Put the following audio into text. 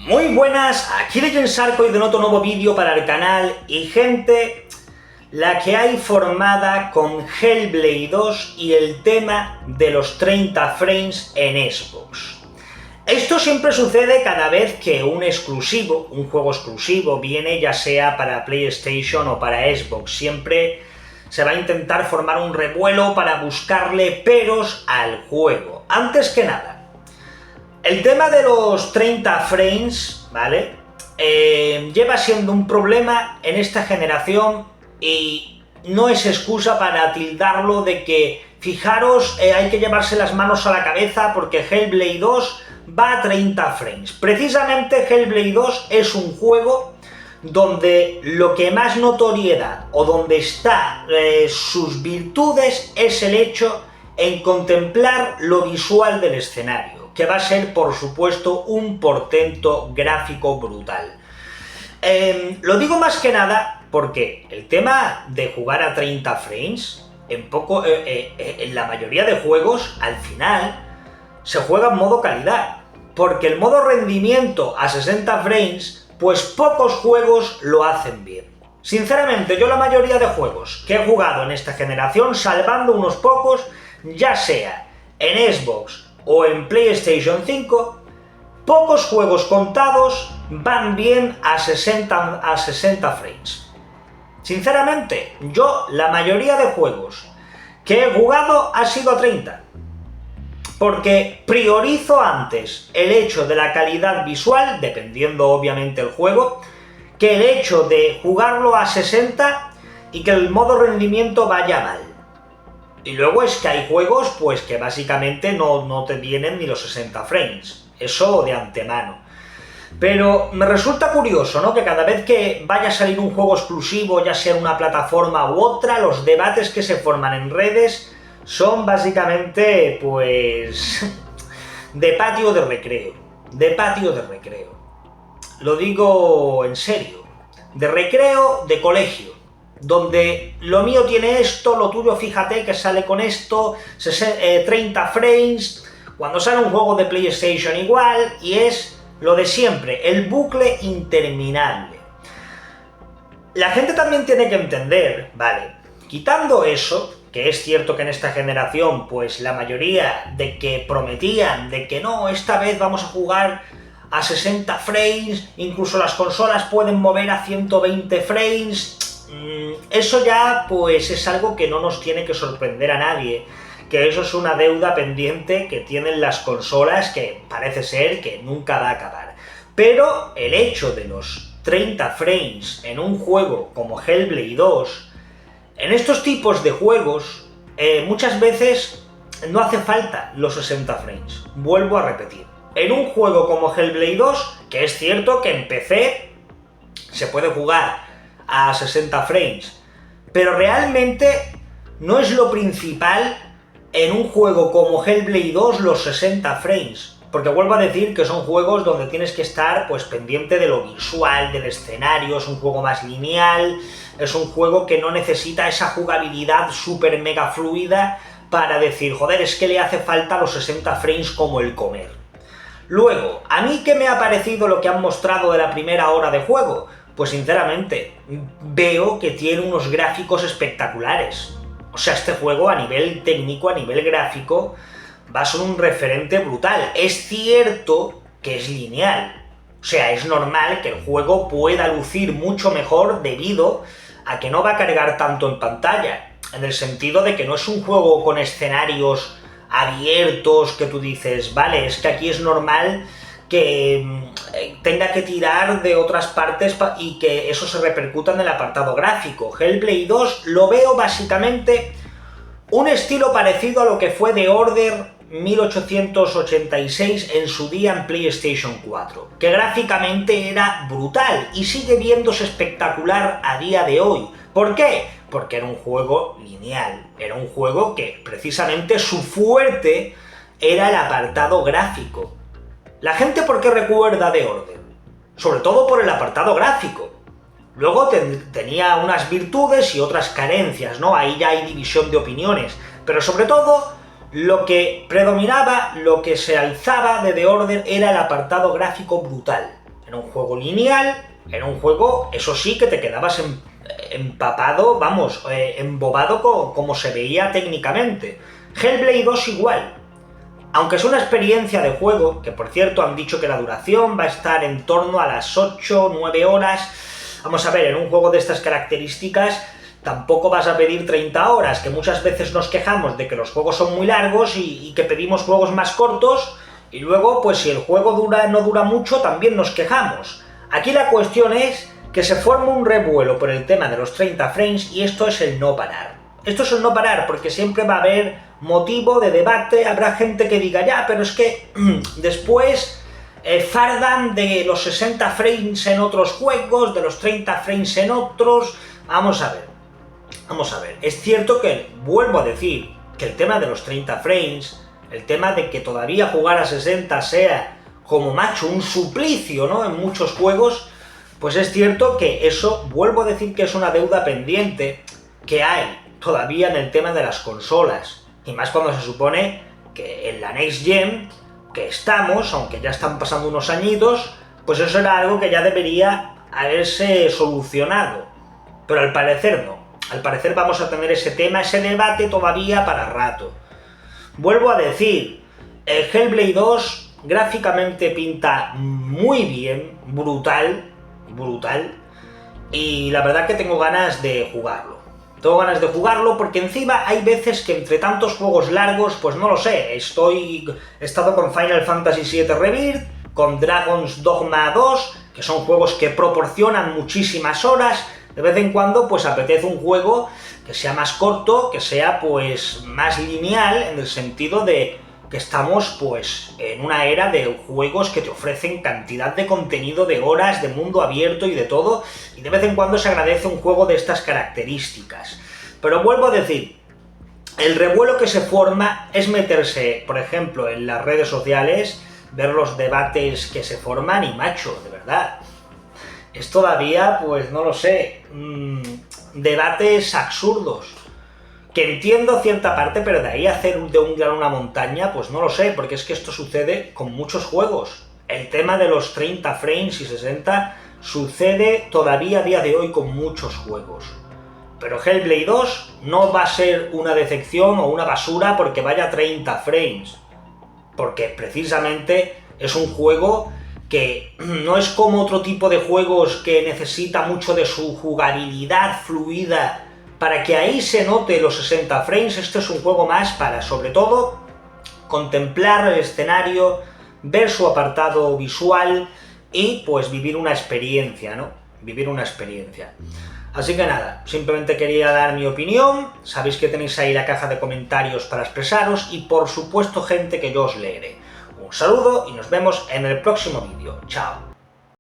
Muy buenas, aquí Legend Sarco y de otro nuevo vídeo para el canal, y gente, la que hay formada con Hellblade 2 y el tema de los 30 frames en Xbox. Esto siempre sucede cada vez que un juego exclusivo viene, ya sea para PlayStation o para Xbox. Siempre se va a intentar formar un revuelo para buscarle peros al juego. Antes que nada, el tema de los 30 frames, ¿vale? Lleva siendo un problema en esta generación y no es excusa para tildarlo de que, fijaros, hay que llevarse las manos a la cabeza porque Hellblade 2 va a 30 frames. Precisamente Hellblade 2 es un juego donde lo que más notoriedad o donde está sus virtudes es el hecho en contemplar lo visual del escenario, que va a ser, por supuesto, un portento gráfico brutal. Lo digo más que nada porque el tema de jugar a 30 frames, en la mayoría de juegos, al final, se juega en modo calidad, porque el modo rendimiento a 60 frames, pues pocos juegos lo hacen bien. Sinceramente, yo la mayoría de juegos que he jugado en esta generación, salvando unos pocos, ya sea en Xbox o en PlayStation 5, pocos juegos contados van bien a 60 frames. Sinceramente, yo la mayoría de juegos que he jugado ha sido a 30. Porque priorizo antes el hecho de la calidad visual, dependiendo obviamente el juego, que el hecho de jugarlo a 60 y que el modo rendimiento vaya mal. Y luego es que hay juegos pues que básicamente no te vienen ni los 60 frames, eso de antemano. Pero me resulta curioso, ¿no?, que cada vez que vaya a salir un juego exclusivo, ya sea en una plataforma u otra, los debates que se forman en redes son básicamente, pues, de patio de recreo. De patio de recreo. Lo digo en serio. De recreo de colegio. Donde lo mío tiene esto, lo tuyo fíjate que sale con esto, 30 frames, cuando sale un juego de PlayStation igual, y es lo de siempre, el bucle interminable. La gente también tiene que entender, vale, quitando eso, que es cierto que en esta generación, pues la mayoría de que prometían de que no, esta vez vamos a jugar a 60 frames, incluso las consolas pueden mover a 120 frames, eso ya pues es algo que no nos tiene que sorprender a nadie, que eso es una deuda pendiente que tienen las consolas que parece ser que nunca va a acabar. Pero el hecho de los 30 frames en un juego como Hellblade 2, en estos tipos de juegos, muchas veces no hace falta los 60 frames. Vuelvo a repetir. En un juego como Hellblade 2, que es cierto que en PC se puede jugar a 60 frames, pero realmente no es lo principal en un juego como Hellblade 2 los 60 frames. Porque vuelvo a decir que son juegos donde tienes que estar pues pendiente de lo visual, del escenario, es un juego más lineal, es un juego que no necesita esa jugabilidad súper mega fluida para decir, joder, es que le hace falta los 60 frames como el comer. Luego, ¿a mí qué me ha parecido lo que han mostrado de la primera hora de juego? Pues sinceramente, veo que tiene unos gráficos espectaculares. O sea, este juego a nivel técnico, a nivel gráfico, va a ser un referente brutal. Es cierto que es lineal, o sea, es normal que el juego pueda lucir mucho mejor debido a que no va a cargar tanto en pantalla, en el sentido de que no es un juego con escenarios abiertos que tú dices, vale, es que aquí es normal que tenga que tirar de otras partes y que eso se repercuta en el apartado gráfico. Hellblade 2 lo veo básicamente un estilo parecido a lo que fue The Order 1886 en su día en PlayStation 4, que gráficamente era brutal y sigue viéndose espectacular a día de hoy. ¿Por qué? Porque era un juego lineal, era un juego que precisamente su fuerte era el apartado gráfico. ¿La gente por qué recuerda The Order? Sobre todo por el apartado gráfico. Luego tenía unas virtudes y otras carencias, ¿no? Ahí ya hay división de opiniones. Pero sobre todo, lo que predominaba, lo que se alzaba de The Order era el apartado gráfico brutal. Era un juego lineal, era un juego, eso sí, que te quedabas empapado, vamos, embobado como se veía técnicamente. Hellblade 2 igual. Aunque es una experiencia de juego, que por cierto han dicho que la duración va a estar en torno a las 8 o 9 horas. Vamos a ver, en un juego de estas características tampoco vas a pedir 30 horas, que muchas veces nos quejamos de que los juegos son muy largos y que pedimos juegos más cortos, y luego, pues si el juego no dura mucho, también nos quejamos. Aquí la cuestión es que se forma un revuelo por el tema de los 30 frames y esto es el no parar. Esto es el no parar porque siempre va a haber motivo de debate, habrá gente que diga, ya, pero es que después fardan de los 60 frames en otros juegos, de los 30 frames en otros. Vamos a ver, es cierto que, vuelvo a decir, que el tema de los 30 frames, el tema de que todavía jugar a 60 sea como macho un suplicio, ¿no?, en muchos juegos, pues es cierto que eso, vuelvo a decir que es una deuda pendiente que hay todavía en el tema de las consolas, y más cuando se supone que en la Next Gen que estamos, aunque ya están pasando unos añitos, pues eso era algo que ya debería haberse solucionado, pero al parecer no. Al parecer vamos a tener ese tema, ese debate todavía para rato. Vuelvo a decir, el Hellblade 2 gráficamente pinta muy bien, brutal, y la verdad que tengo ganas de jugarlo. Tengo ganas de jugarlo porque encima hay veces que entre tantos juegos largos, pues no lo sé, he estado con Final Fantasy VII Rebirth, con Dragon's Dogma 2, que son juegos que proporcionan muchísimas horas. De vez en cuando pues apetece un juego que sea más corto, que sea pues más lineal, en el sentido de que estamos pues en una era de juegos que te ofrecen cantidad de contenido, de horas, de mundo abierto y de todo, y de vez en cuando se agradece un juego de estas características. Pero vuelvo a decir, el revuelo que se forma es meterse, por ejemplo, en las redes sociales, ver los debates que se forman y, macho, de verdad, es todavía, pues no lo sé, debates absurdos. Que entiendo cierta parte, pero de ahí hacer de un grano una montaña, pues no lo sé, porque es que esto sucede con muchos juegos. El tema de los 30 frames y 60 sucede todavía a día de hoy con muchos juegos. Pero Hellblade 2 no va a ser una decepción o una basura porque vaya a 30 frames. Porque precisamente es un juego que no es como otro tipo de juegos que necesita mucho de su jugabilidad fluida para que ahí se note los 60 frames. Este es un juego más para, sobre todo, contemplar el escenario, ver su apartado visual y, pues, vivir una experiencia, ¿no? Vivir una experiencia. Así que nada, simplemente quería dar mi opinión, sabéis que tenéis ahí la caja de comentarios para expresaros y, por supuesto, gente que yo os leeré. Un saludo y nos vemos en el próximo vídeo. Chao.